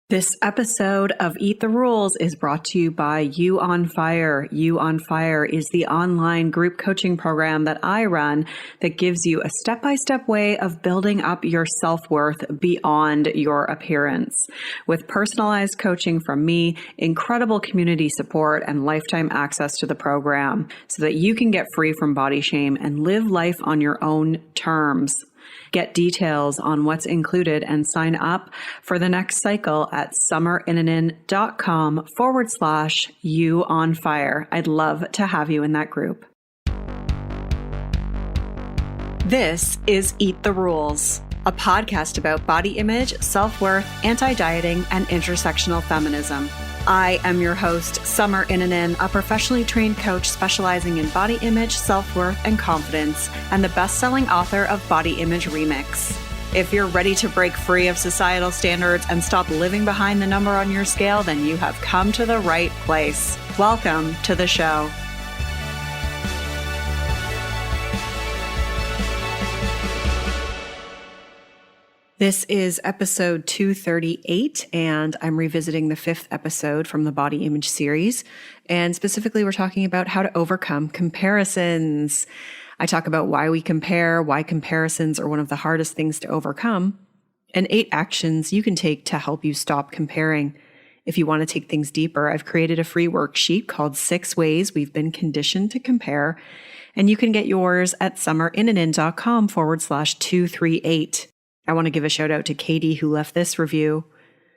This episode of Eat the Rules is brought to you by You on Fire. You on Fire is the online group coaching program that I run that gives you a step-by-step way of building up your self-worth beyond your appearance. With personalized coaching from me, incredible community support, and lifetime access to the program so that you can get free from body shame and live life on your own terms. Get details on what's included and sign up for the next cycle at summerinnanen.com/you on fire. I'd love to have you in that group. This is Eat the Rules, a podcast about body image, self-worth, anti-dieting, and intersectional feminism. I am your host, Summer Innanen, a professionally trained coach specializing in body image, self-worth, and confidence, and the best-selling author of Body Image Remix. If you're ready to break free of societal standards and stop living behind the number on your scale, then you have come to the right place. Welcome to the show. This is episode 238, and I'm revisiting the fifth episode from the Body Image series. And specifically, we're talking about how to overcome comparisons. I talk about why we compare, why comparisons are one of the hardest things to overcome, and 8 actions you can take to help you stop comparing. If you want to take things deeper, I've created a free worksheet called 6 Ways We've Been Conditioned to Compare, and you can get yours at summerinnanen.com/238. I want to give a shout out to Katie who left this review.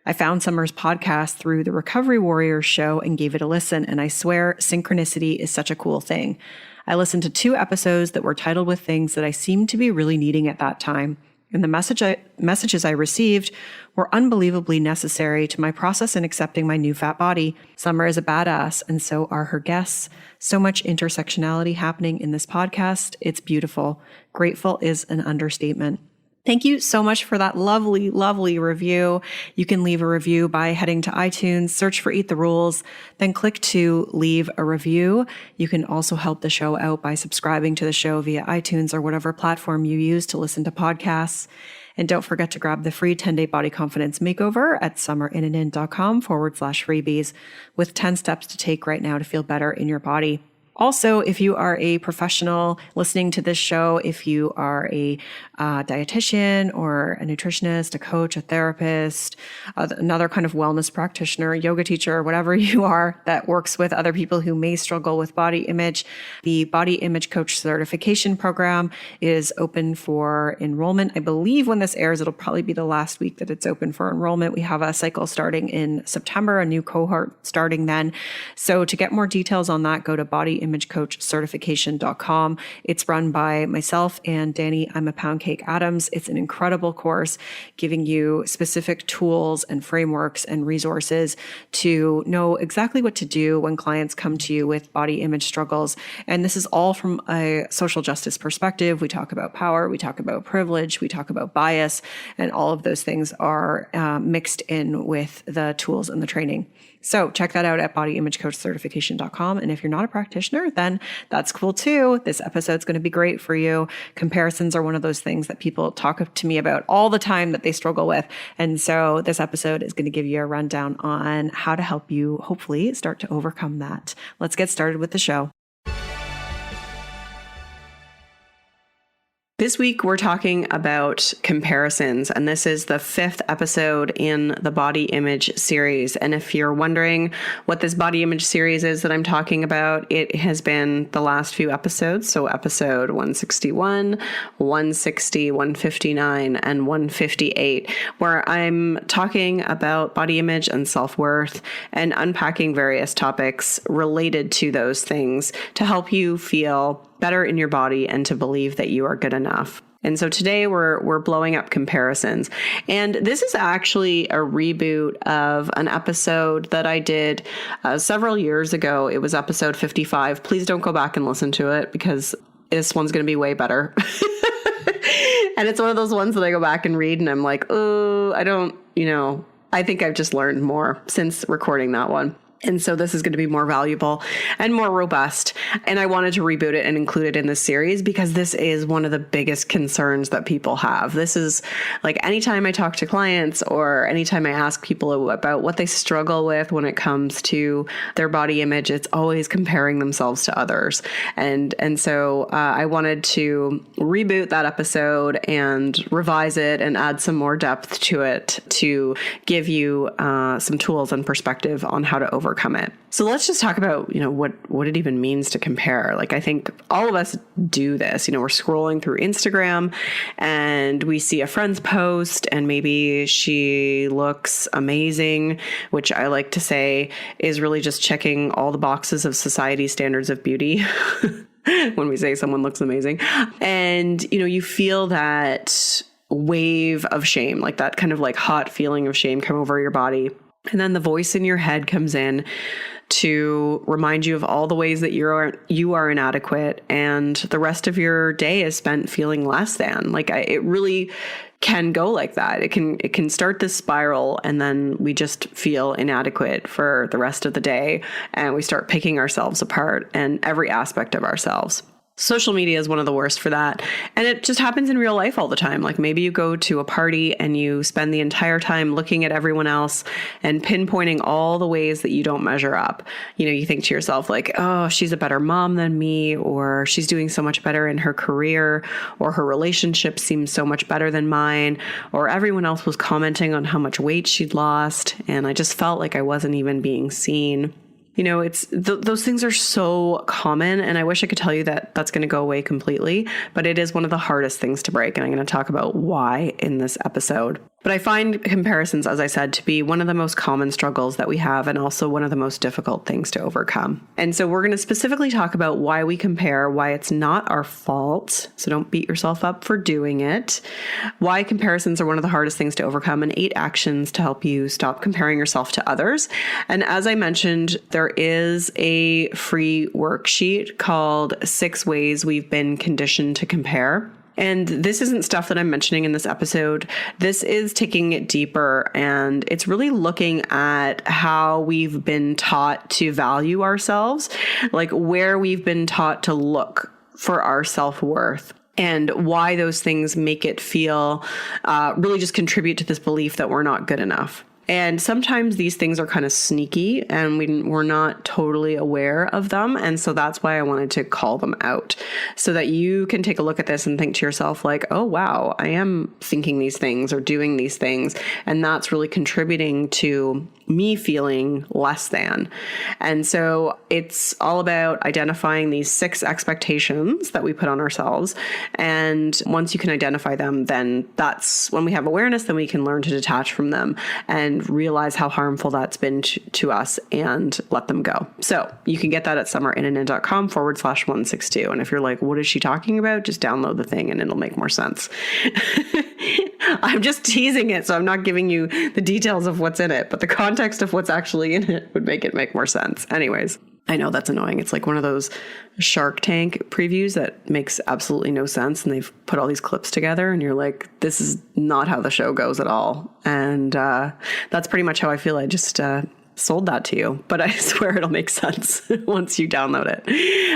I found Summer's podcast through the Recovery Warriors show and gave it a listen, and I swear synchronicity is such a cool thing. I listened to 2 episodes that were titled with things that I seemed to be really needing at that time, and the messages I received were unbelievably necessary to my process in accepting my new fat body. Summer is a badass, and so are her guests. So much intersectionality happening in this podcast. It's beautiful. Grateful is an understatement. Thank you so much for that lovely, lovely review. You can leave a review by heading to iTunes, search for Eat the Rules, then click to leave a review. You can also help the show out by subscribing to the show via iTunes or whatever platform you use to listen to podcasts. And don't forget to grab the free 10-day body confidence makeover at summerinnanen.com/freebies with 10 steps to take right now to feel better in your body. Also, if you are a professional listening to this show, if you are a dietitian or a nutritionist, a coach, a therapist, another kind of wellness practitioner, yoga teacher, whatever you are that works with other people who may struggle with body image, the Body Image Coach Certification Program is open for enrollment. I believe when this airs, it'll probably be the last week that it's open for enrollment. We have a cycle starting in September, a new cohort starting then. So to get more details on that, go to bodyimagecoachcertification.com. It's run by myself and Danny I'm a Pound Cake Adams. It's an incredible course giving you specific tools and frameworks and resources to know exactly what to do when clients come to you with body image struggles. And this is all from a social justice perspective. We talk about power, we talk about privilege, we talk about bias, and all of those things are mixed in with the tools and the training. So check that out at bodyimagecoachcertification.com. And if you're not a practitioner, then that's cool too. This episode's going to be great for you. Comparisons are one of those things that people talk to me about all the time that they struggle with. And so this episode is going to give you a rundown on how to help you hopefully start to overcome that. Let's get started with the show. This week, we're talking about comparisons, and this is the 5th episode in the Body Image series. And if you're wondering what this Body Image series is that I'm talking about, it has been the last few episodes. So episode 161, 160, 159, and 158, where I'm talking about body image and self-worth and unpacking various topics related to those things to help you feel better in your body and to believe that you are good enough. And so today we're blowing up comparisons. And this is actually a reboot of an episode that I did several years ago. It was episode 55. Please don't go back and listen to it because this one's going to be way better. And it's one of those ones that I go back and read and I'm like, oh, I think I've just learned more since recording that one. And so this is going to be more valuable and more robust. And I wanted to reboot it and include it in this series because this is one of the biggest concerns that people have. This is like anytime I talk to clients or anytime I ask people about what they struggle with when it comes to their body image, it's always comparing themselves to others. And so I wanted to reboot that episode and revise it and add some more depth to it to give you some tools and perspective on how to overcome it. So let's just talk about, what it even means to compare. Like, I think all of us do this. We're scrolling through Instagram and we see a friend's post and maybe she looks amazing, which I like to say is really just checking all the boxes of society's standards of beauty. When we say someone looks amazing. And, you feel that wave of shame, like that kind of like hot feeling of shame come over your body. And then the voice in your head comes in to remind you of all the ways that you are inadequate, and the rest of your day is spent feeling less than. Like it really can go like that. It can start this spiral, and then we just feel inadequate for the rest of the day, and we start picking ourselves apart and every aspect of ourselves. Social media is one of the worst for that. And it just happens in real life all the time. Like maybe you go to a party and you spend the entire time looking at everyone else and pinpointing all the ways that you don't measure up. You think to yourself like, oh, she's a better mom than me, or she's doing so much better in her career, or her relationship seems so much better than mine, or everyone else was commenting on how much weight she'd lost. And I just felt like I wasn't even being seen. It's those things are so common, and I wish I could tell you that that's going to go away completely, but it is one of the hardest things to break, and I'm going to talk about why in this episode. But I find comparisons, as I said, to be one of the most common struggles that we have, and also one of the most difficult things to overcome. And so we're going to specifically talk about why we compare, why it's not our fault, so don't beat yourself up for doing it, why comparisons are one of the hardest things to overcome, and 8 actions to help you stop comparing yourself to others. And as I mentioned, there is a free worksheet called 6 Ways We've Been Conditioned to Compare. And this isn't stuff that I'm mentioning in this episode. This is taking it deeper, and it's really looking at how we've been taught to value ourselves, like where we've been taught to look for our self-worth, and why those things make it feel really just contribute to this belief that we're not good enough. And sometimes these things are kind of sneaky and we're not totally aware of them. And so that's why I wanted to call them out so that you can take a look at this and think to yourself like, oh, wow, I am thinking these things or doing these things. And that's really contributing to me feeling less than. And so it's all about identifying these 6 expectations that we put on ourselves. And once you can identify them, then that's when we have awareness, then we can learn to detach from them and realize how harmful that's been to us and let them go. So you can get that at summerinnanen.com/162. And if you're like, what is she talking about? Just download the thing and it'll make more sense. I'm just teasing it, so I'm not giving you the details of what's in it, but the context of what's actually in it would make it make more sense. Anyways, I know that's annoying. It's like one of those Shark Tank previews that makes absolutely no sense, and they've put all these clips together, and you're like, this is not how the show goes at all. And that's pretty much how I feel. I just sold that to you, but I swear it'll make sense once you download it.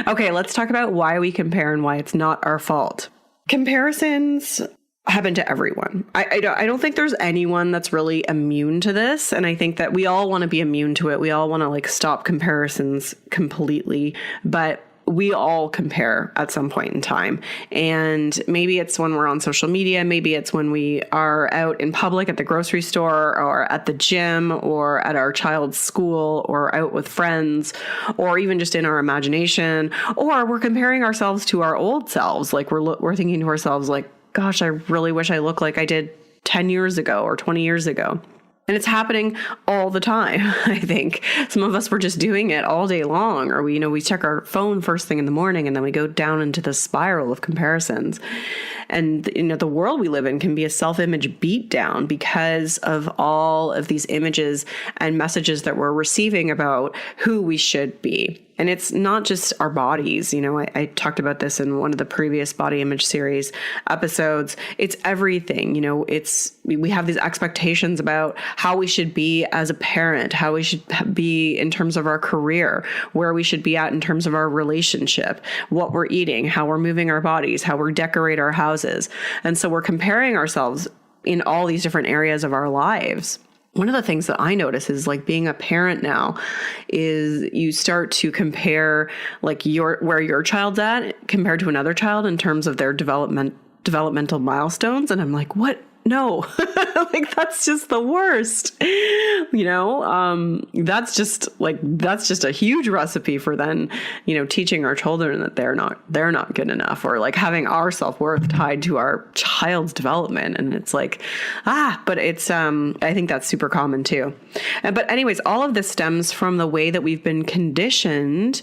Okay, let's talk about why we compare and why it's not our fault. Comparisons happen to everyone. I don't think there's anyone that's really immune to this. And I think that we all want to be immune to it. We all want to like stop comparisons completely, but we all compare at some point in time. And maybe it's when we're on social media. Maybe it's when we are out in public at the grocery store or at the gym or at our child's school or out with friends or even just in our imagination, or we're comparing ourselves to our old selves. Like we're thinking to ourselves like, gosh, I really wish I looked like I did 10 years ago or 20 years ago. And it's happening all the time. I think some of us were just doing it all day long, or we check our phone first thing in the morning and then we go down into the spiral of comparisons. And the world we live in can be a self-image beatdown because of all of these images and messages that we're receiving about who we should be. And it's not just our bodies. I talked about this in one of the previous body image series episodes. It's everything. We have these expectations about how we should be as a parent, how we should be in terms of our career, where we should be at in terms of our relationship, what we're eating, how we're moving our bodies, how we decorate our houses. And so we're comparing ourselves in all these different areas of our lives. One of the things that I notice is like being a parent now is you start to compare like where your child's at compared to another child in terms of their developmental milestones. And I'm like, what? No, like that's just the worst, that's just a huge recipe for then, teaching our children that they're not good enough, or like having our self-worth tied to our child's development. And it's like, but it's, I think that's super common too. But anyways, all of this stems from the way that we've been conditioned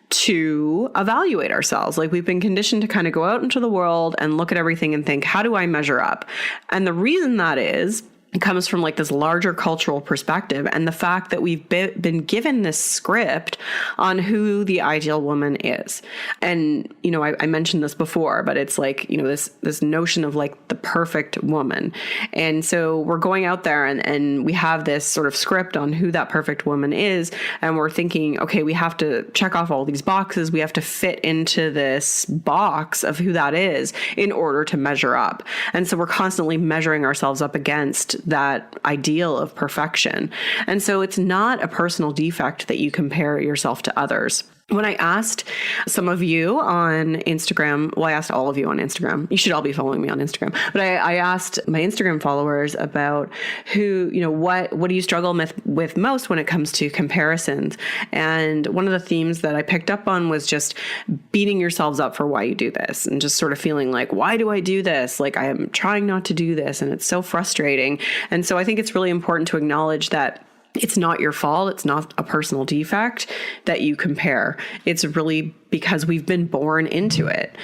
to evaluate ourselves. Like we've been conditioned to kind of go out into the world and look at everything and think, how do I measure up? And the reason that is, it comes from like this larger cultural perspective and the fact that we've been given this script on who the ideal woman is. And, I mentioned this before, but it's like, this notion of like the perfect woman. And so we're going out there and we have this sort of script on who that perfect woman is. And we're thinking, okay, we have to check off all these boxes. We have to fit into this box of who that is in order to measure up. And so we're constantly measuring ourselves up against that ideal of perfection. And so it's not a personal defect that you compare yourself to others. When I asked some of you on Instagram, I asked all of you on Instagram, you should all be following me on Instagram, but I asked my Instagram followers about who, what do you struggle with most when it comes to comparisons? And one of the themes that I picked up on was just beating yourselves up for why you do this and just sort of feeling like, why do I do this? Like I am trying not to do this and it's so frustrating. And so I think it's really important to acknowledge that it's not your fault. It's not a personal defect that you compare. It's really because we've been born into it.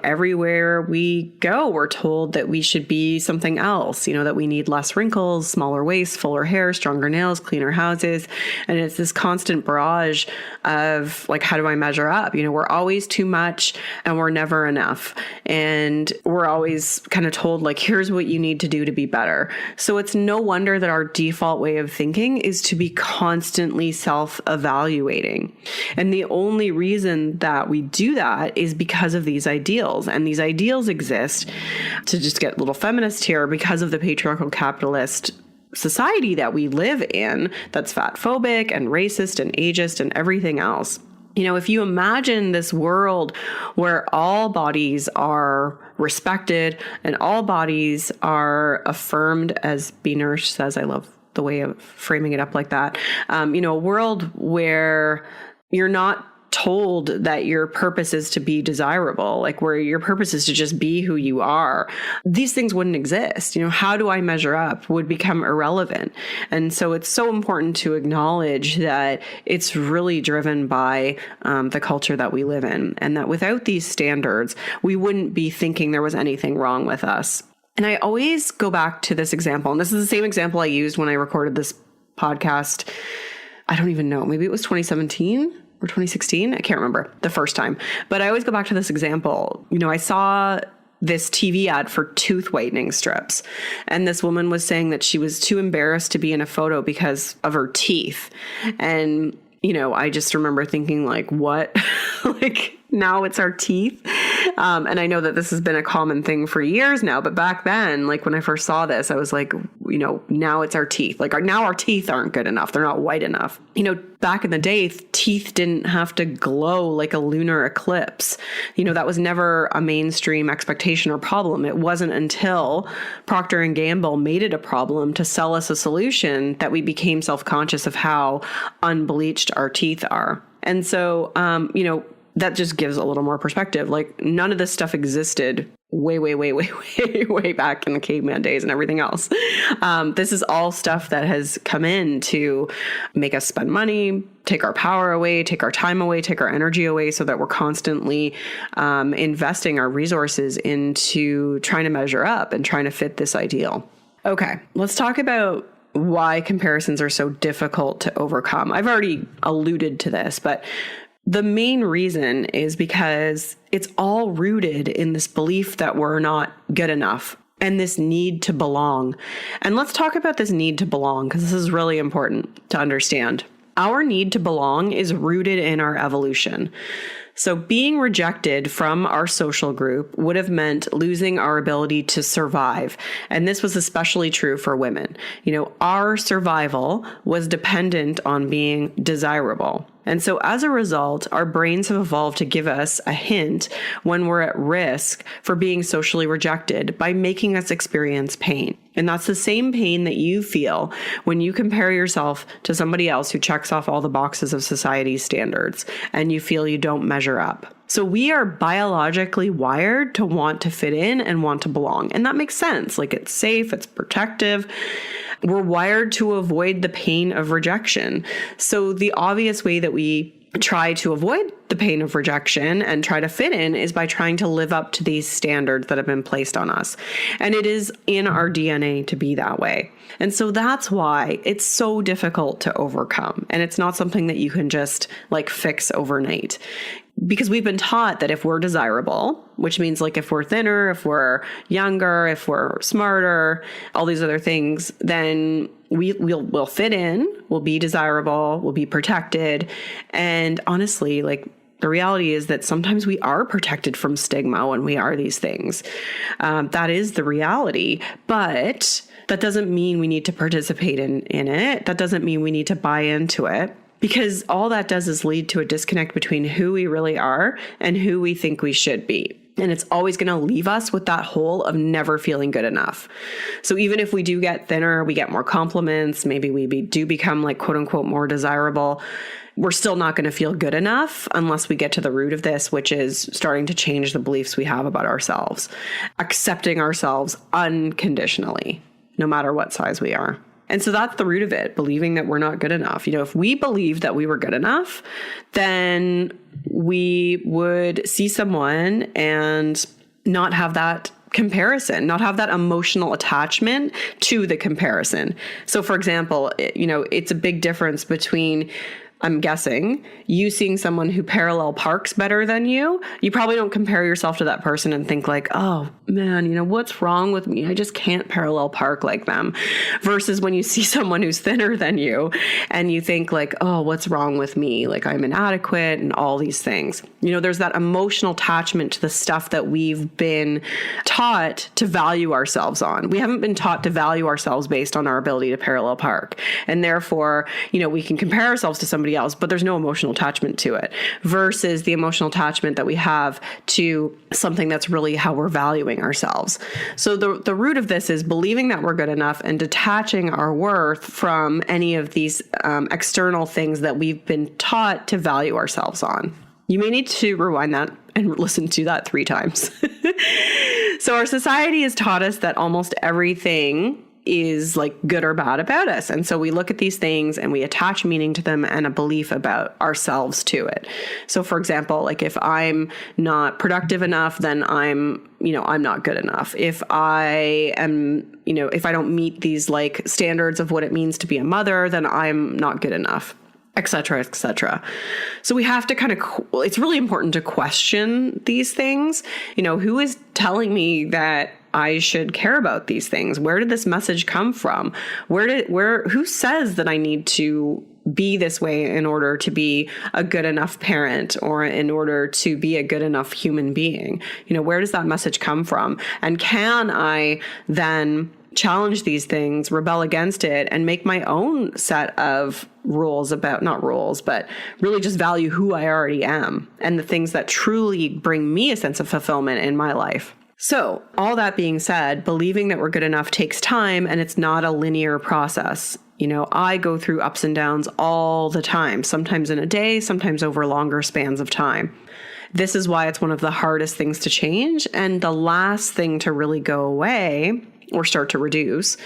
Everywhere we go, we're told that we should be something else, that we need less wrinkles, smaller waist, fuller hair, stronger nails, cleaner houses. And it's this constant barrage of like, how do I measure up? We're always too much and we're never enough. And we're always kind of told like, here's what you need to do to be better. So it's no wonder that our default way of thinking is to be constantly self-evaluating. And the only reason that we do that is because of these ideals. And these ideals exist, to just get a little feminist here, because of the patriarchal capitalist society that we live in that's fat phobic and racist and ageist and everything else. If you imagine this world where all bodies are respected and all bodies are affirmed, as B. Nurse says, I love the way of framing it up like that. A world where you're not told that your purpose is to be desirable, like where your purpose is to just be who you are, these things wouldn't exist. How do I measure up would become irrelevant. And so it's so important to acknowledge that it's really driven by the culture that we live in, and that without these standards, we wouldn't be thinking there was anything wrong with us. And I always go back to this example, and this is the same example I used when I recorded this podcast. I don't even know, maybe it was 2017 or 2016. I can't remember the first time, but I always go back to this example. I saw this TV ad for tooth whitening strips, and this woman was saying that she was too embarrassed to be in a photo because of her teeth. And, I just remember thinking like, what? Like now it's our teeth. And I know that this has been a common thing for years now, but back then, like when I first saw this, I was like, now it's our teeth. Like now our teeth aren't good enough. They're not white enough. Back in the day, teeth didn't have to glow like a lunar eclipse. That was never a mainstream expectation or problem. It wasn't until Procter & Gamble made it a problem to sell us a solution that we became self-conscious of how unbleached our teeth are. And so, that just gives a little more perspective. Like none of this stuff existed way back in the caveman days and everything else. This is all stuff that has come in to make us spend money, take our power away, take our time away, take our energy away, so that we're constantly investing our resources into trying to measure up and trying to fit this ideal. Okay, let's talk about why comparisons are so difficult to overcome. I've already alluded to this, but The main reason is because it's all rooted in this belief that we're not good enough and this need to belong. And let's talk about this need to belong, because this is really important to understand. Our need to belong is rooted in our evolution. So being rejected from our social group would have meant losing our ability to survive. And this was especially true for women. Our survival was dependent on being desirable. And so as a result, our brains have evolved to give us a hint when we're at risk for being socially rejected by making us experience pain. And that's the same pain that you feel when you compare yourself to somebody else who checks off all the boxes of society's standards and you feel you don't measure up. So we are biologically wired to want to fit in and want to belong. And that makes sense. Like, it's safe, it's protective. We're wired to avoid the pain of rejection. So the obvious way that we try to avoid the pain of rejection and try to fit in is by trying to live up to these standards that have been placed on us. And it is in our DNA to be that way. And so that's why it's so difficult to overcome. And it's not something that you can just fix overnight. Because we've been taught that if we're desirable, which means if we're thinner, if we're younger, if we're smarter, all these other things, then we'll fit in, we'll be desirable, we'll be protected. And honestly, the reality is that sometimes we are protected from stigma when we are these things. That is the reality. But that doesn't mean we need to participate in it. That doesn't mean we need to buy into it. Because all that does is lead to a disconnect between who we really are and who we think we should be. And it's always going to leave us with that hole of never feeling good enough. So even if we do get thinner, we get more compliments, maybe we do become quote unquote more desirable, we're still not going to feel good enough unless we get to the root of this, which is starting to change the beliefs we have about ourselves, accepting ourselves unconditionally, no matter what size we are. And so that's the root of it, believing that we're not good enough. If we believed that we were good enough, then we would see someone and not have that comparison, not have that emotional attachment to the comparison. So for example, it's a big difference between, I'm guessing, you seeing someone who parallel parks better than you. You probably don't compare yourself to that person and think oh man, what's wrong with me? I just can't parallel park like them. Versus when you see someone who's thinner than you and you think oh, what's wrong with me? I'm inadequate and all these things. There's that emotional attachment to the stuff that we've been taught to value ourselves on. We haven't been taught to value ourselves based on our ability to parallel park. And therefore, we can compare ourselves to somebody else, but there's no emotional attachment to it, versus the emotional attachment that we have to something that's really how we're valuing ourselves. So the root of this is believing that we're good enough and detaching our worth from any of these external things that we've been taught to value ourselves on. You may need to rewind that and listen to that 3 times. So our society has taught us that almost everything is good or bad about us. And so we look at these things and we attach meaning to them and a belief about ourselves to it. So for example, if I'm not productive enough, then I'm not good enough. If I am, if I don't meet these standards of what it means to be a mother, then I'm not good enough, et cetera, et cetera. So we have to it's really important to question these things. Who is telling me that I should care about these things? Where did this message come from? Who says that I need to be this way in order to be a good enough parent or in order to be a good enough human being? Where does that message come from? And can I then challenge these things, rebel against it, and make my own set of rules about, not rules, but really just value who I already am and the things that truly bring me a sense of fulfillment in my life? So all that being said, believing that we're good enough takes time, and it's not a linear process. I go through ups and downs all the time, sometimes in a day, sometimes over longer spans of time. This is why it's one of the hardest things to change and the last thing to really go away or start to reduce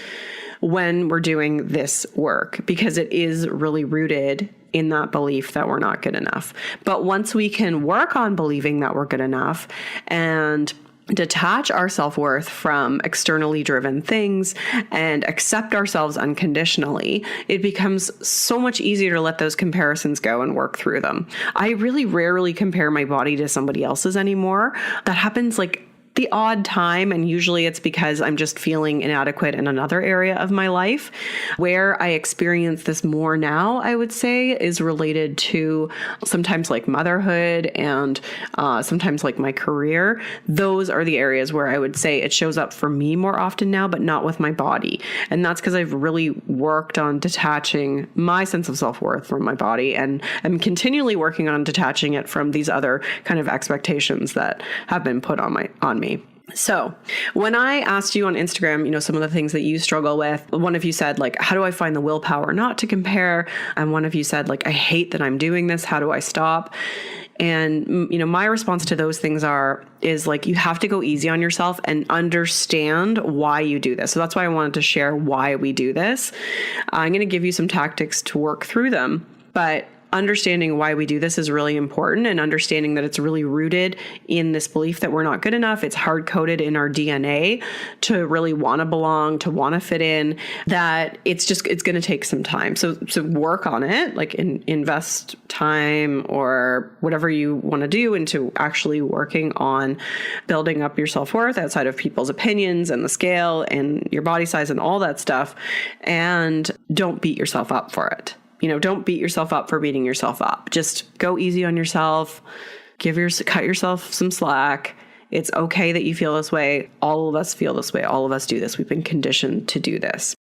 when we're doing this work, because it is really rooted in that belief that we're not good enough. But once we can work on believing that we're good enough and detach our self-worth from externally driven things and accept ourselves unconditionally, it becomes so much easier to let those comparisons go and work through them. I really rarely compare my body to somebody else's anymore. That happens like the odd time, and usually it's because I'm just feeling inadequate in another area of my life. Where I experience this more now, I would say, is related to sometimes like motherhood and sometimes like my career. Those are the areas where I would say it shows up for me more often now, but not with my body. And that's because I've really worked on detaching my sense of self-worth from my body, and I'm continually working on detaching it from these other kind of expectations that have been put on me. So when I asked you on Instagram, some of the things that you struggle with, one of you said, like, how do I find the willpower not to compare? And one of you said, like, I hate that I'm doing this. How do I stop? And, my response to those things is like, you have to go easy on yourself and understand why you do this. So that's why I wanted to share why we do this. I'm going to give you some tactics to work through them, but understanding why we do this is really important, and understanding that it's really rooted in this belief that we're not good enough. It's hard coded in our DNA to really want to belong, to want to fit in, that it's going to take some time. So work on it, like invest time or whatever you want to do into actually working on building up your self-worth outside of people's opinions and the scale and your body size and all that stuff. And don't beat yourself up for it. Don't beat yourself up for beating yourself up. Just go easy on yourself. Cut yourself some slack. It's okay that you feel this way. All of us feel this way. All of us do this. We've been conditioned to do this.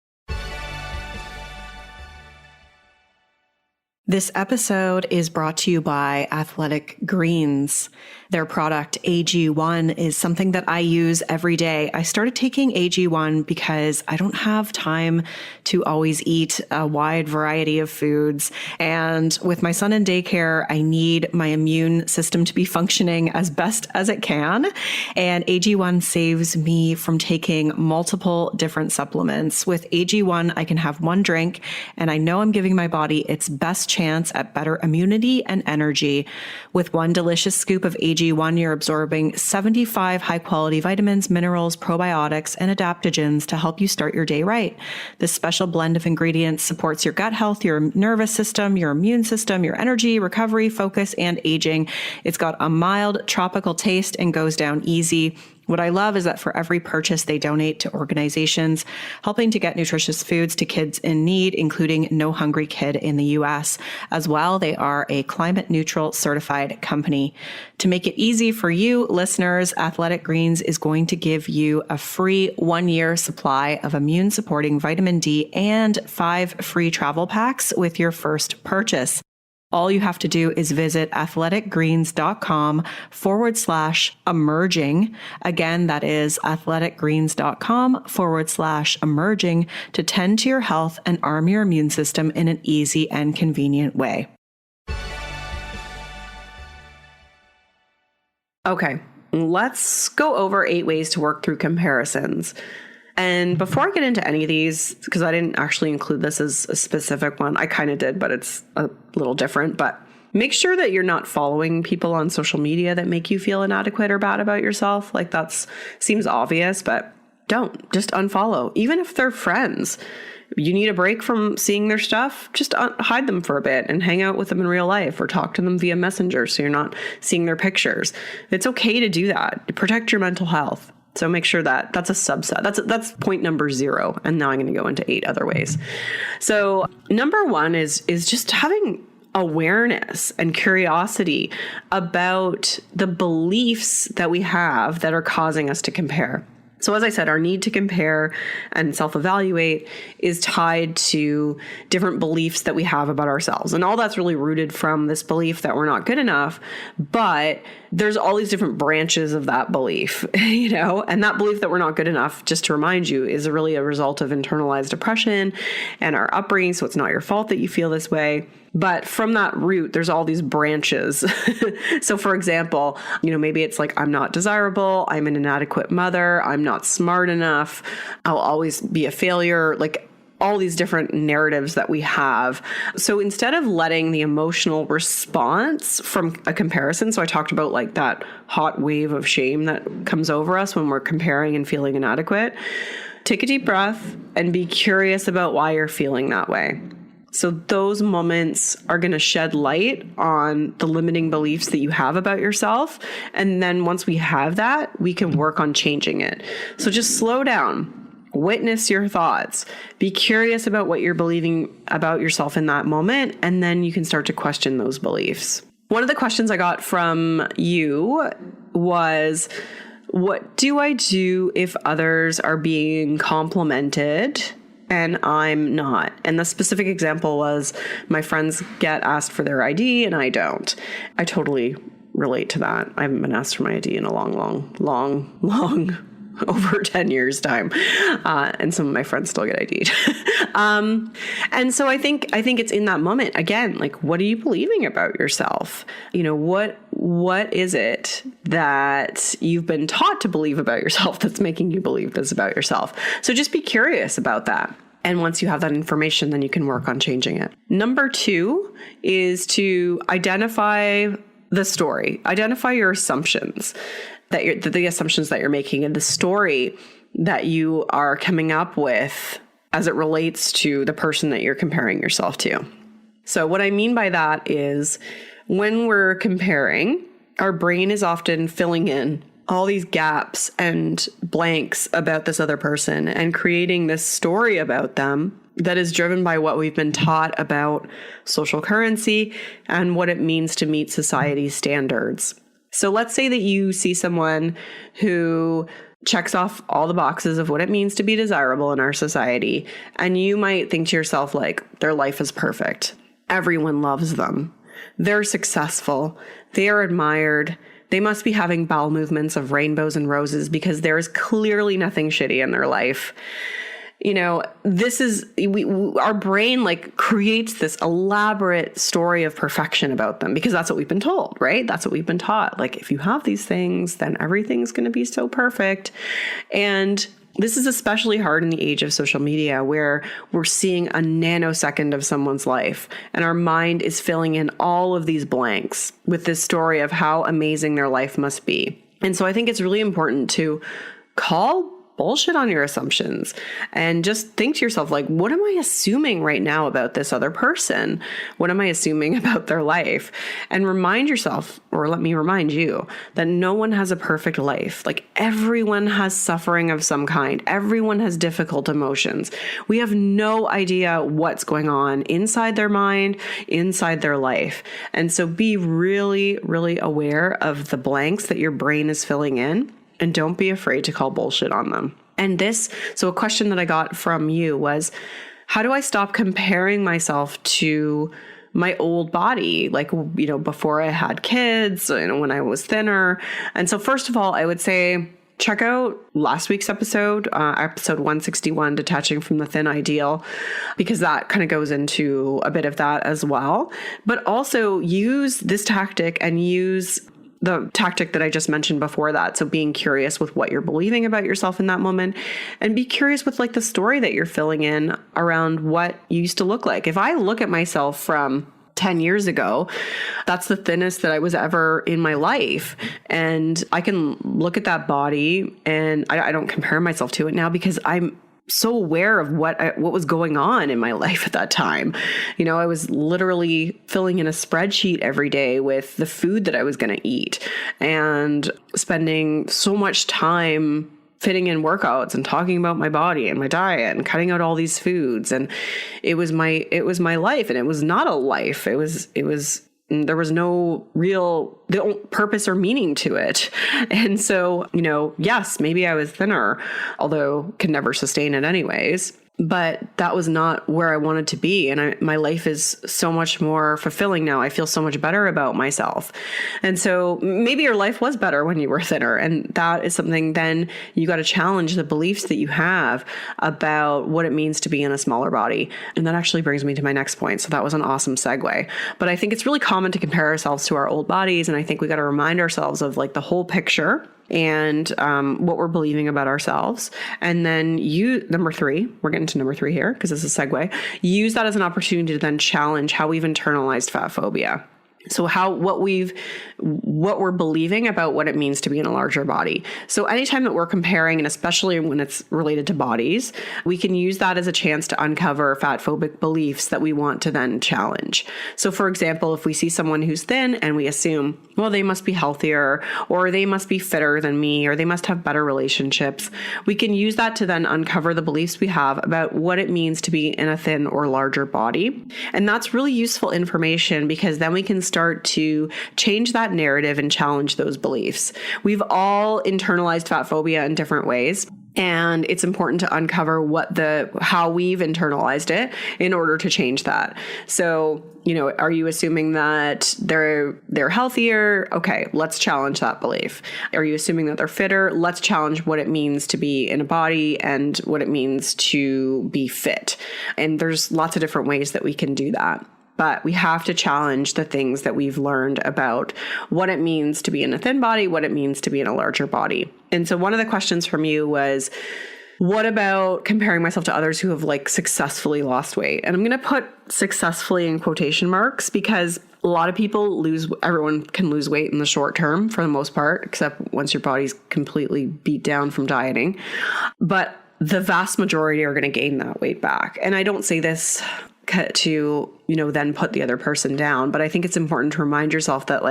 This episode is brought to you by Athletic Greens. Their product AG1 is something that I use every day. I started taking AG1 because I don't have time to always eat a wide variety of foods. And with my son in daycare, I need my immune system to be functioning as best as it can. And AG1 saves me from taking multiple different supplements. With AG1, I can have one drink, and I know I'm giving my body its best chance at better immunity and energy. With one delicious scoop of AG1, you're absorbing 75 high-quality vitamins, minerals, probiotics, and adaptogens to help you start your day right. This special blend of ingredients supports your gut health, your nervous system, your immune system, your energy, recovery, focus, and aging. It's got a mild tropical taste and goes down easy. What I love is that for every purchase, they donate to organizations helping to get nutritious foods to kids in need, including No Hungry Kid in the US. As well, they are a climate neutral certified company. To make it easy for you listeners, Athletic Greens is going to give you a free 1-year supply of immune supporting vitamin D and 5 free travel packs with your first purchase. All you have to do is visit athleticgreens.com/emerging. Again, that is athleticgreens.com/emerging to tend to your health and arm your immune system in an easy and convenient way. Okay, let's go over 8 ways to work through comparisons. And before I get into any of these, because I didn't actually include this as a specific one, I kind of did, but it's a little different. But make sure that you're not following people on social media that make you feel inadequate or bad about yourself. Like seems obvious, but don't. Just unfollow. Even if they're friends, you need a break from seeing their stuff, just hide them for a bit and hang out with them in real life or talk to them via Messenger so you're not seeing their pictures. It's okay to do that. Protect your mental health. So make sure that that's a subset. That's point number 0. And now I'm going to go into 8 other ways. So number 1 is just having awareness and curiosity about the beliefs that we have that are causing us to compare. So as I said, our need to compare and self-evaluate is tied to different beliefs that we have about ourselves. And all that's really rooted from this belief that we're not good enough. But there's all these different branches of that belief, and that belief that we're not good enough, just to remind you, is really a result of internalized depression and our upbringing. So it's not your fault that you feel this way. But from that root, there's all these branches. So for example, maybe it's like, I'm not desirable. I'm an inadequate mother. I'm not smart enough. I'll always be a failure. Like all these different narratives that we have. So instead of letting the emotional response from a comparison, so I talked about like that hot wave of shame that comes over us when we're comparing and feeling inadequate, take a deep breath and be curious about why you're feeling that way. So those moments are going to shed light on the limiting beliefs that you have about yourself. And then once we have that, we can work on changing it. So just slow down. Witness your thoughts. Be curious about what you're believing about yourself in that moment, and then you can start to question those beliefs. One of the questions I got from you was, what do I do if others are being complimented and I'm not? And the specific example was my friends get asked for their ID and I don't. I totally relate to that. I haven't been asked for my ID in a long over 10 years time. And some of my friends still get ID'd. And so I think it's in that moment, again, like, what are you believing about yourself? You know, what is it that you've been taught to believe about yourself that's making you believe this about yourself? So just be curious about that. And once you have that information, then you can work on changing it. Number 2 is to identify the story, identify your assumptions. The assumptions that you're making and the story that you are coming up with as it relates to the person that you're comparing yourself to. So what I mean by that is when we're comparing, our brain is often filling in all these gaps and blanks about this other person and creating this story about them that is driven by what we've been taught about social currency and what it means to meet society's standards. So let's say that you see someone who checks off all the boxes of what it means to be desirable in our society, and you might think to yourself, like, their life is perfect. Everyone loves them. They're successful. They are admired. They must be having bowel movements of rainbows and roses because there is clearly nothing shitty in their life. You know, this is, our brain like creates this elaborate story of perfection about them because that's what we've been told, right? That's what we've been taught. Like, if you have these things, then everything's going to be so perfect. And this is especially hard in the age of social media where we're seeing a nanosecond of someone's life and our mind is filling in all of these blanks with this story of how amazing their life must be. And so I think it's really important to call bullshit on your assumptions and just think to yourself, like, what am I assuming right now about this other person? What am I assuming about their life? And remind yourself, or let me remind you, that no one has a perfect life. Like, everyone has suffering of some kind. Everyone has difficult emotions. We have no idea what's going on inside their mind, inside their life. And so be really, really aware of the blanks that your brain is filling in. And don't be afraid to call bullshit on them. And so a question that I got from you was, how do I stop comparing myself to my old body? Like, you know, before I had kids, you know, when I was thinner. And so first of all, I would say, check out last week's episode 161, Detaching from the Thin Ideal, because that kind of goes into a bit of that as well. But also use this tactic and use the tactic that I just mentioned before that. So being curious with what you're believing about yourself in that moment, and be curious with like the story that you're filling in around what you used to look like. If I look at myself from 10 years ago, that's the thinnest that I was ever in my life. And I can look at that body and I don't compare myself to it now because I'm so aware of what was going on in my life at that time. You know, I was literally filling in a spreadsheet every day with the food that I was going to eat and spending so much time fitting in workouts and talking about my body and my diet and cutting out all these foods. And it was my life, and it was not a life. There was no real purpose or meaning to it. And so, you know, yes, maybe I was thinner, although can never sustain it anyways. But that was not where I wanted to be. And my life is so much more fulfilling now. I feel so much better about myself. And so maybe your life was better when you were thinner. And that is something then you got to challenge the beliefs that you have about what it means to be in a smaller body. And that actually brings me to my next point. So that was an awesome segue. But I think it's really common to compare ourselves to our old bodies. And I think we got to remind ourselves of like the whole picture. and what we're believing about ourselves. And then number 3, we're getting to number 3 here because this is a segue, use that as an opportunity to then challenge how we've internalized fat phobia. So what we're believing about what it means to be in a larger body. So anytime that we're comparing, and especially when it's related to bodies, we can use that as a chance to uncover fat phobic beliefs that we want to then challenge. So for example, if we see someone who's thin and we assume, well, they must be healthier, or they must be fitter than me, or they must have better relationships, we can use that to then uncover the beliefs we have about what it means to be in a thin or larger body. And that's really useful information because then we can start to change that narrative and challenge those beliefs. We've all internalized fat phobia in different ways. And it's important to uncover how we've internalized it in order to change that. So, are you assuming that they're healthier? Okay, let's challenge that belief. Are you assuming that they're fitter? Let's challenge what it means to be in a body and what it means to be fit. And there's lots of different ways that we can do that. But we have to challenge the things that we've learned about what it means to be in a thin body, what it means to be in a larger body. And so one of the questions from you was, what about comparing myself to others who have successfully lost weight? And I'm going to put successfully in quotation marks because a lot of people everyone can lose weight in the short term for the most part, except once your body's completely beat down from dieting. But the vast majority are going to gain that weight back. And I don't say this to, then put the other person down. But I think it's important to remind yourself that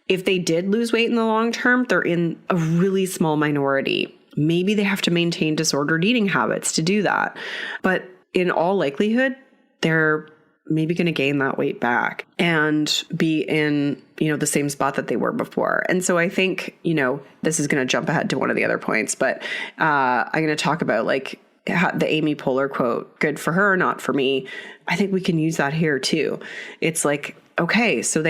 if they did lose weight in the long term, they're in a really small minority. Maybe they have to maintain disordered eating habits to do that. But in all likelihood, they're maybe going to gain that weight back and be in, the same spot that they were before. And so I think, this is going to jump ahead to one of the other points, but I'm going to talk about the Amy Poehler quote, good for her, not for me. I think we can use that here too. It's okay, so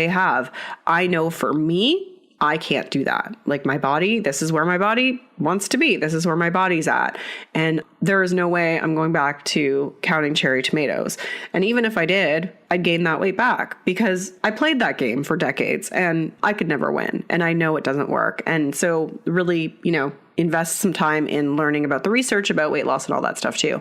I know for me, I can't do that. My body, this is where my body wants to be. This is where my body's at. And there is no way I'm going back to counting cherry tomatoes. And even if I did, I'd gain that weight back because I played that game for decades and I could never win. And I know it doesn't work. And so really, invest some time in learning about the research about weight loss and all that stuff too,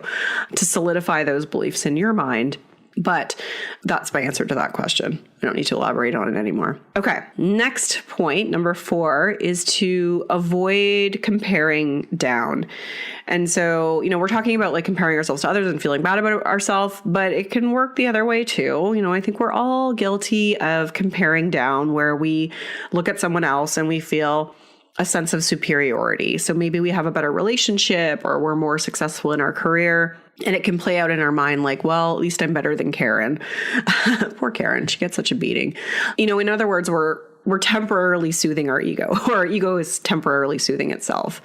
to solidify those beliefs in your mind. But that's my answer to that question. I don't need to elaborate on it anymore. Okay. Next point, number 4, is to avoid comparing down. And so, we're talking about comparing ourselves to others and feeling bad about ourselves, but it can work the other way too. I think we're all guilty of comparing down where we look at someone else and we feel a sense of superiority. So maybe we have a better relationship or we're more successful in our career. And it can play out in our mind well, at least I'm better than Karen. Poor Karen. She gets such a beating. In other words, we're temporarily soothing our ego, or our ego is temporarily soothing itself.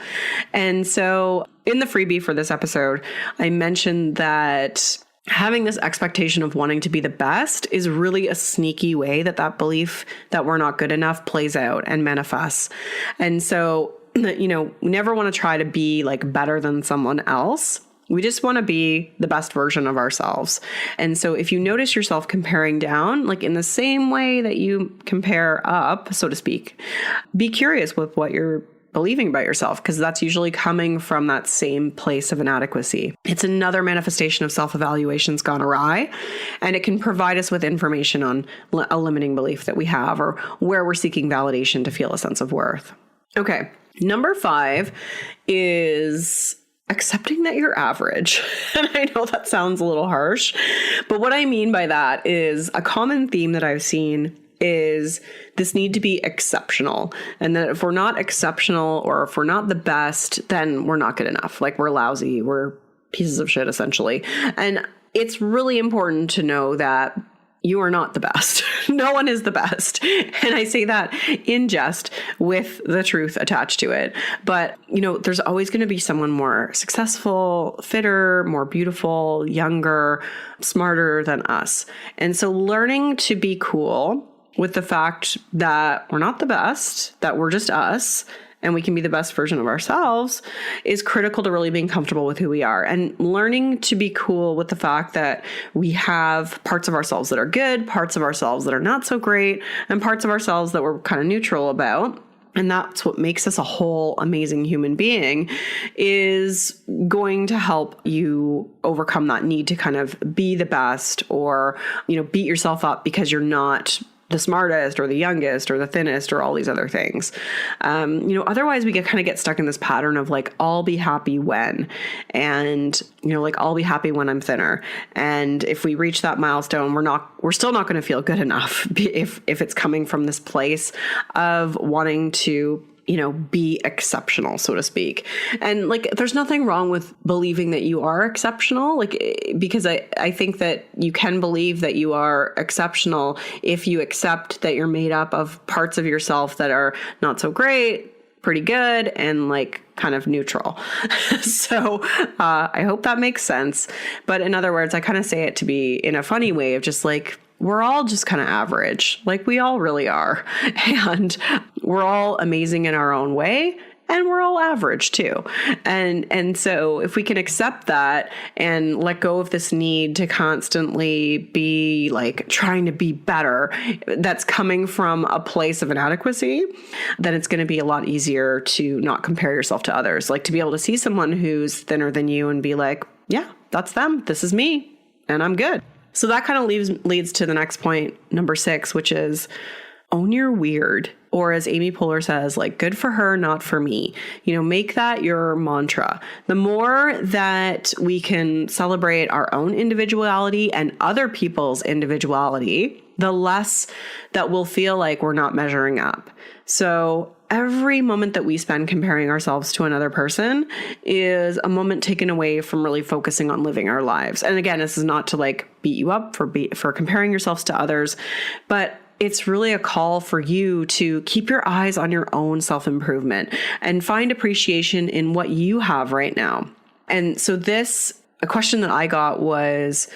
And so in the freebie for this episode, I mentioned that having this expectation of wanting to be the best is really a sneaky way that belief that we're not good enough plays out and manifests. And so, we never want to try to be better than someone else. We just want to be the best version of ourselves. And so if you notice yourself comparing down, in the same way that you compare up, so to speak, be curious with what you're believing about yourself, because that's usually coming from that same place of inadequacy. It's another manifestation of self-evaluations gone awry, and it can provide us with information on a limiting belief that we have or where we're seeking validation to feel a sense of worth. Okay. Number 5 is accepting that you're average. And I know that sounds a little harsh, but what I mean by that is a common theme that I've seen is this need to be exceptional. And that if we're not exceptional or if we're not the best, then we're not good enough. We're lousy. We're pieces of shit, essentially. And it's really important to know that you are not the best. No one is the best. And I say that in jest with the truth attached to it. But, there's always going to be someone more successful, fitter, more beautiful, younger, smarter than us. And so learning to be cool with the fact that we're not the best, that we're just us, and we can be the best version of ourselves is critical to really being comfortable with who we are, and learning to be cool with the fact that we have parts of ourselves that are good, parts of ourselves that are not so great, and parts of ourselves that we're kind of neutral about. and that's what makes us a whole amazing human being, is going to help you overcome that need to kind of be the best or, beat yourself up because you're not the smartest or the youngest or the thinnest or all these other things. Otherwise we get stuck in this pattern of like, I'll be happy when, and, I'll be happy when I'm thinner. And if we reach that milestone, we're still not going to feel good enough if it's coming from this place of wanting to be exceptional, so to speak. And like, there's nothing wrong with believing that you are exceptional, because I think that you can believe that you are exceptional if you accept that you're made up of parts of yourself that are not so great, pretty good, and like kind of neutral. So I hope that makes sense. But in other words, I kind of say it to be in a funny way of just like, we're all just kind of average, like we all really are. And we're all amazing in our own way. And we're all average too. And so if we can accept that and let go of this need to constantly be like trying to be better, that's coming from a place of inadequacy, then it's going to be a lot easier to not compare yourself to others. Like to be able to see someone who's thinner than you and be like, yeah, that's them. This is me. And I'm good. So that kind of leads to the next point, number 6, which is own your weird. Or as Amy Poehler says, like, good for her, not for me. Make that your mantra. The more that we can celebrate our own individuality and other people's individuality, the less that we'll feel like we're not measuring up. So every moment that we spend comparing ourselves to another person is a moment taken away from really focusing on living our lives. And again, this is not to like beat you up for comparing yourselves to others, but it's really a call for you to keep your eyes on your own self-improvement and find appreciation in what you have right now. And so a question that I got was,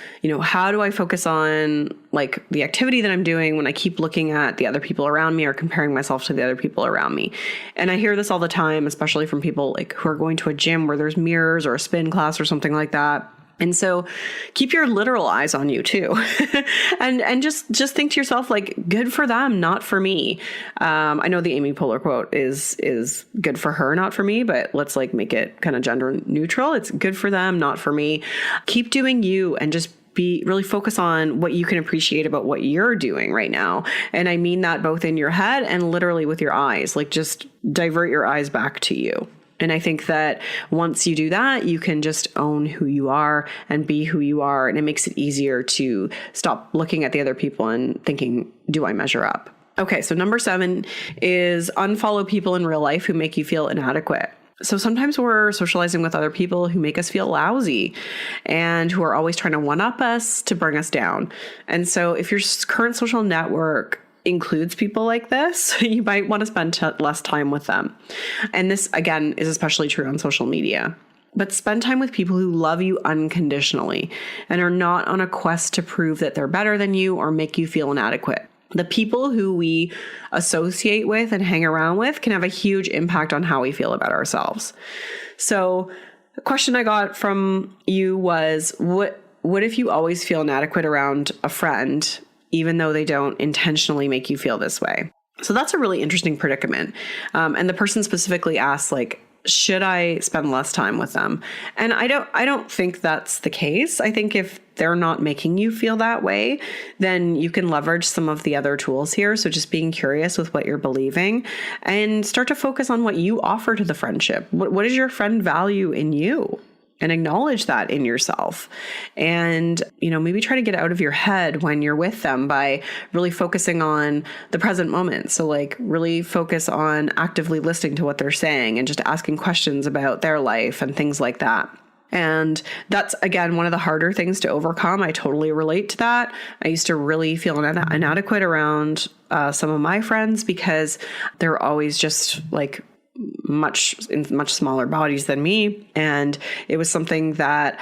how do I focus on like the activity that I'm doing when I keep looking at the other people around me or comparing myself to the other people around me? And I hear this all the time, especially from people like who are going to a gym where there's mirrors or a spin class or something like that. And so keep your literal eyes on you too. and just think to yourself, like, good for them, not for me. I know the Amy Poehler quote is good for her, not for me, but let's like make it kind of gender neutral. It's good for them, not for me. Keep doing you and just really focus on what you can appreciate about what you're doing right now. And I mean that both in your head and literally with your eyes, like just divert your eyes back to you. And I think that once you do that, you can just own who you are and be who you are. And it makes it easier to stop looking at the other people and thinking, do I measure up? Okay, so number 7 is unfollow people in real life who make you feel inadequate. So sometimes we're socializing with other people who make us feel lousy and who are always trying to one-up us to bring us down. And so if your current social network includes people like this, you might want to spend less time with them. And this, again, is especially true on social media. But spend time with people who love you unconditionally and are not on a quest to prove that they're better than you or make you feel inadequate. The people who we associate with and hang around with can have a huge impact on how we feel about ourselves. So the question I got from you was, what if you always feel inadequate around a friend, even though they don't intentionally make you feel this way? So that's a really interesting predicament. And the person specifically asked, like, should I spend less time with them? And I don't think that's the case. I think if they're not making you feel that way, then you can leverage some of the other tools here. So just being curious with what you're believing and start to focus on what you offer to the friendship. What does your friend value in you? And acknowledge that in yourself. And, maybe try to get out of your head when you're with them by really focusing on the present moment. So like really focus on actively listening to what they're saying and just asking questions about their life and things like that. And that's, again, one of the harder things to overcome. I totally relate to that. I used to really feel inadequate around some of my friends because they're always just like much smaller bodies than me. And it was something that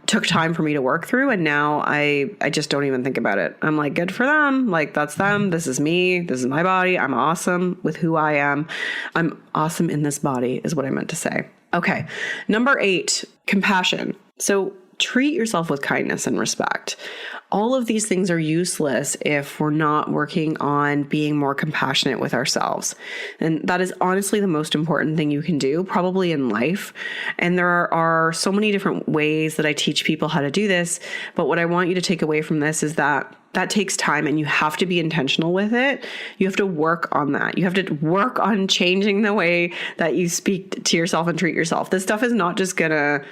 took time for me to work through. And now I just don't even think about it. I'm like, good for them. Like, that's them. This is me. This is my body. I'm awesome with who I am. I'm awesome in this body is what I meant to say. Okay. Number 8, compassion. So treat yourself with kindness and respect. all of these things are useless if we're not working on being more compassionate with ourselves. And that is honestly the most important thing you can do, probably in life. And there are so many different ways that I teach people how to do this. But what I want you to take away from this is that takes time, and you have to be intentional with it. You have to work on that. You have to work on changing the way that you speak to yourself and treat yourself. This stuff is not just gonna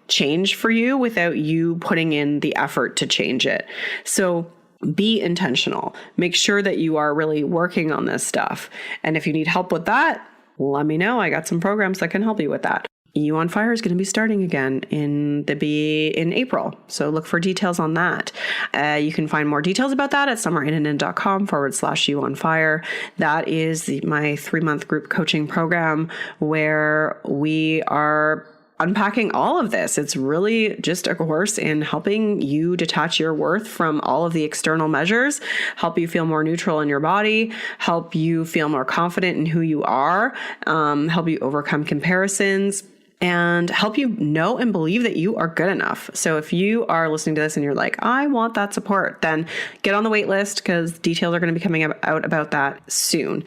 change for you without you putting in the effort to change it. So be intentional. Make sure that you are really working on this stuff. And if you need help with that, let me know. I got some programs that can help you with that. You on Fire is going to be starting again in April. So look for details on that. You can find more details about that at summerinnanen.com/you on fire. That is my 3-month group coaching program where we are unpacking all of this. It's really just a course in helping you detach your worth from all of the external measures, help you feel more neutral in your body, help you feel more confident in who you are, help you overcome comparisons, and help you know and believe that you are good enough. So if you are listening to this and you're like, I want that support, then get on the wait list because details are going to be coming out about that soon.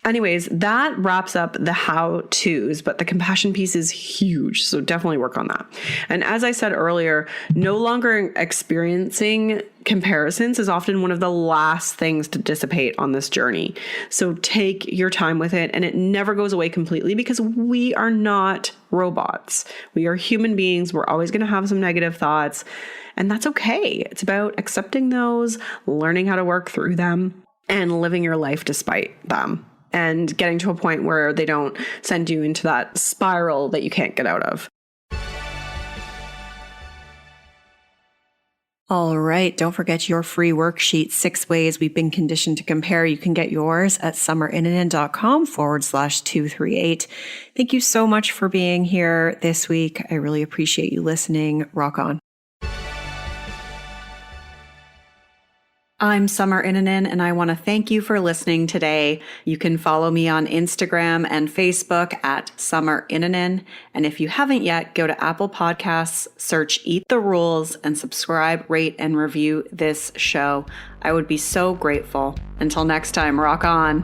Anyways, that wraps up the how-tos, but the compassion piece is huge. So definitely work on that. And as I said earlier, no longer experiencing comparisons is often one of the last things to dissipate on this journey. So take your time with it, and it never goes away completely because we are not robots. We are human beings. We're always going to have some negative thoughts, and that's okay. It's about accepting those, learning how to work through them, and living your life despite them, and getting to a point where they don't send you into that spiral that you can't get out of. All right. Don't forget your free worksheet, 6 ways we've been conditioned to compare. You can get yours at summerinnanen.com/238. Thank you so much for being here this week. I really appreciate you listening. Rock on. I'm Summer Innanen, and I want to thank you for listening today. You can follow me on Instagram and Facebook at Summer Innanen. And if you haven't yet, go to Apple Podcasts, search Eat the Rules, and subscribe, rate, and review this show. I would be so grateful. Until next time, rock on.